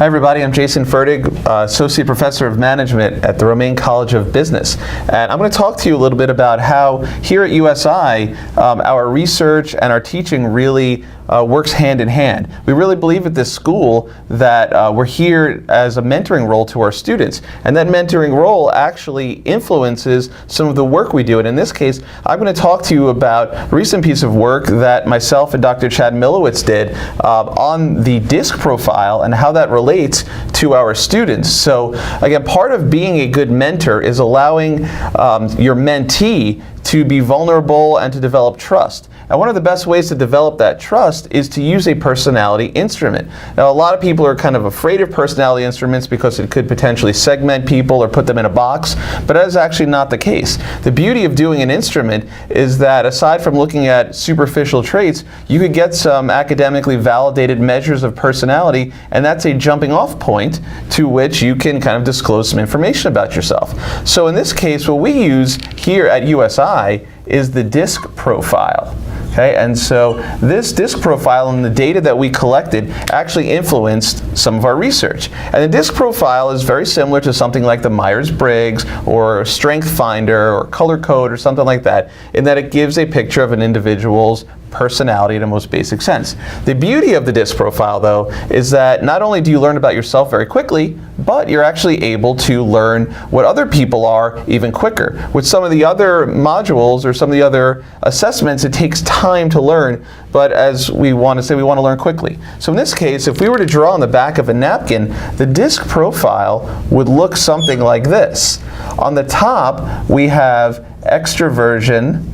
Hi everybody, I'm Jason Fertig, Associate Professor of Management at the Romaine College of Business. And I'm going to talk to you a little bit about how here at USI, our research and our teaching really works hand in hand. We really believe at this school that we're here as a mentoring role to our students. And that mentoring role actually influences some of the work we do. And in this case, I'm going to talk to you about a recent piece of work that myself and Dr. Chad Milowitz did on the DISC profile and how that relates to our students. So again, part of being a good mentor is allowing your mentee to be vulnerable and to develop trust. And one of the best ways to develop that trust is to use a personality instrument. Now, a lot of people are kind of afraid of personality instruments because it could potentially segment people or put them in a box, but that is actually not the case. The beauty of doing an instrument is that aside from looking at superficial traits, you could get some academically validated measures of personality, and that's a jumping off point to which you can kind of disclose some information about yourself. So in this case, what we use here at USI is the DISC profile. Okay, and so this DISC profile and the data that we collected actually influenced some of our research. And the DISC profile is very similar to something like the Myers-Briggs or Strength Finder or Color Code or something like that, in that it gives a picture of an individual's personality in a most basic sense. The beauty of the DISC profile, though, is that not only do you learn about yourself very quickly, but you're actually able to learn what other people are even quicker. With some of the other modules or some of the other assessments, it takes time to learn, but as we want to say, we want to learn quickly. So in this case, if we were to draw on the back of a napkin, the DISC profile would look something like this. On the top, we have extroversion,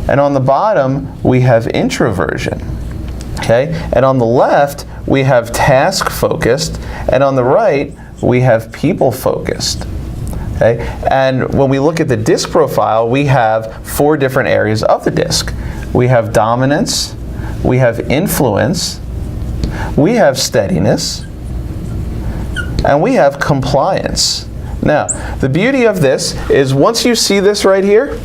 and on the bottom, we have introversion. Okay? And on the left, we have task-focused, and on the right, we have people-focused. Okay? And when we look at the DISC profile, we have 4 different areas of the DISC. We have dominance, we have influence, we have steadiness, and we have compliance. Now, the beauty of this is once you see this right here,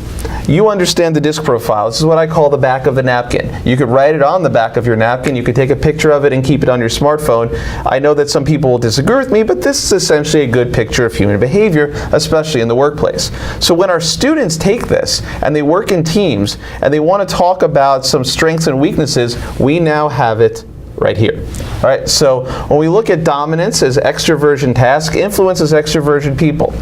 you understand the DISC profile. This is what I call the back of the napkin. You could write it on the back of your napkin. You could take a picture of it and keep it on your smartphone. I know that some people will disagree with me, but this is essentially a good picture of human behavior, especially in the workplace. So when our students take this and they work in teams and they want to talk about some strengths and weaknesses, we now have it right here. All right, so when we look at dominance as extroversion task, influence is extroversion people.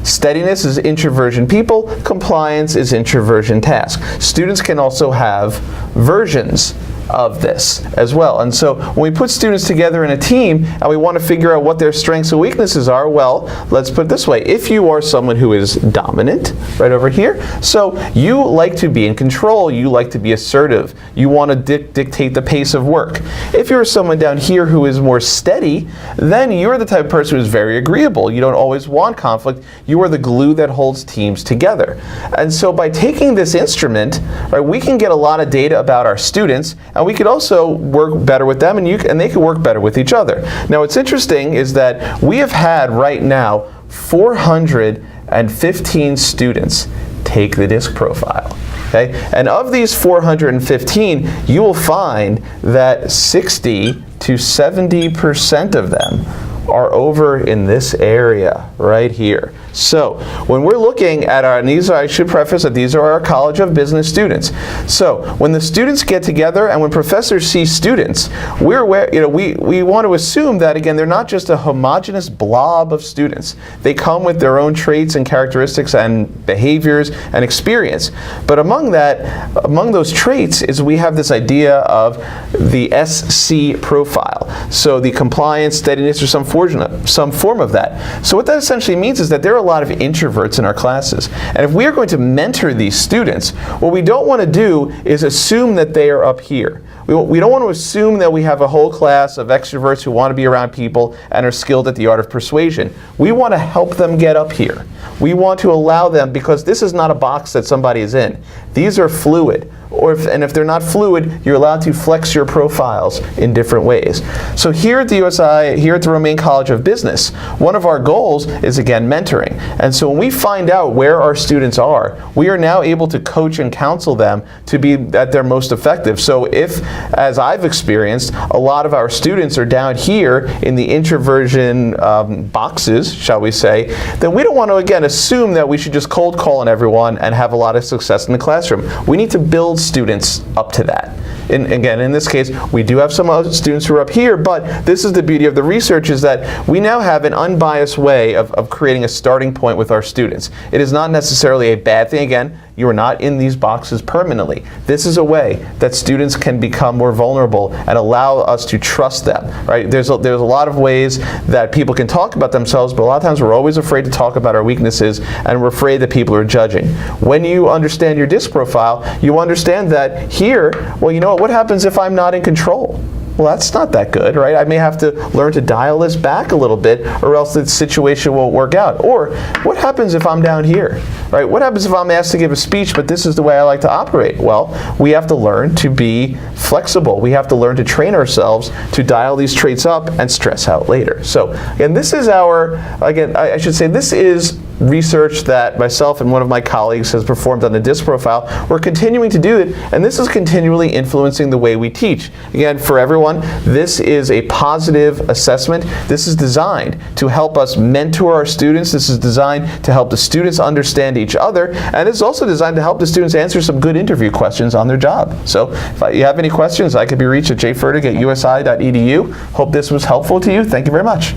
Steadiness is introversion people, compliance is introversion task. Students can also have versions of this as well. And so when we put students together in a team and we want to figure out what their strengths and weaknesses are, well, let's put it this way. If you are someone who is dominant, right over here, so you like to be in control, you like to be assertive, you want to dictate the pace of work. If you're someone down here who is more steady, then you're the type of person who's very agreeable. You don't always want conflict. You are the glue that holds teams together. And so by taking this instrument, right, we can get a lot of data about our students, and we could also work better with them, and they could work better with each other. Now, what's interesting is that we have had right now 415 students take the DISC profile. Okay? And of these 415, you will find that 60 to 70% of them are over in this area right here. So when we're looking at our, and these are, I should preface that these are our College of Business students. So when the students get together and when professors see students, we're aware, we want to assume that, again, they're not just a homogeneous blob of students. They come with their own traits and characteristics and behaviors and experience. But among those traits is we have this idea of the SC profile. So the compliance, steadiness, or some form of that. So what that essentially means is that there are a lot of introverts in our classes. And if we are going to mentor these students, what we don't want to do is assume that they are up here. We don't want to assume that we have a whole class of extroverts who want to be around people and are skilled at the art of persuasion. We want to help them get up here. We want to allow them, because this is not a box that somebody is in. These are fluid. And if they're not fluid, you're allowed to flex your profiles in different ways. So here at the USI, here at the Romaine College of Business, one of our goals is, again, mentoring. And so when we find out where our students are, we are now able to coach and counsel them to be at their most effective. So if, as I've experienced, a lot of our students are down here in the introversion boxes, shall we say, then we don't want to, again, assume that we should just cold call on everyone and have a lot of success in the classroom. We need to build students up to that. And again, in this case, we do have some other students who are up here, but this is the beauty of the research, is that we now have an unbiased way of creating a starting point with our students. It is not necessarily a bad thing. Again, you are not in these boxes permanently. This is a way that students can become more vulnerable and allow us to trust them, right? There's a lot of ways that people can talk about themselves, but a lot of times we're always afraid to talk about our weaknesses, and we're afraid that people are judging. When you understand your DISC profile, you understand that here, well, you know what happens if I'm not in control? Well, that's not that good, right? I may have to learn to dial this back a little bit, or else the situation won't work out. Or what happens if I'm down here, right? What happens if I'm asked to give a speech, but this is the way I like to operate? Well, we have to learn to be flexible. We have to learn to train ourselves to dial these traits up and stress out later. So, again, this is I should say, this is research that myself and one of my colleagues has performed on the DISC profile. We're continuing to do it, and this is continually influencing the way we teach. Again, for everyone, this is a positive assessment. This is designed to help us mentor our students. This is designed to help the students understand each other, and it's also designed to help the students answer some good interview questions on their job. So if you have any questions, I could be reached at jfertig@usi.edu. Hope this was helpful to you. Thank you very much.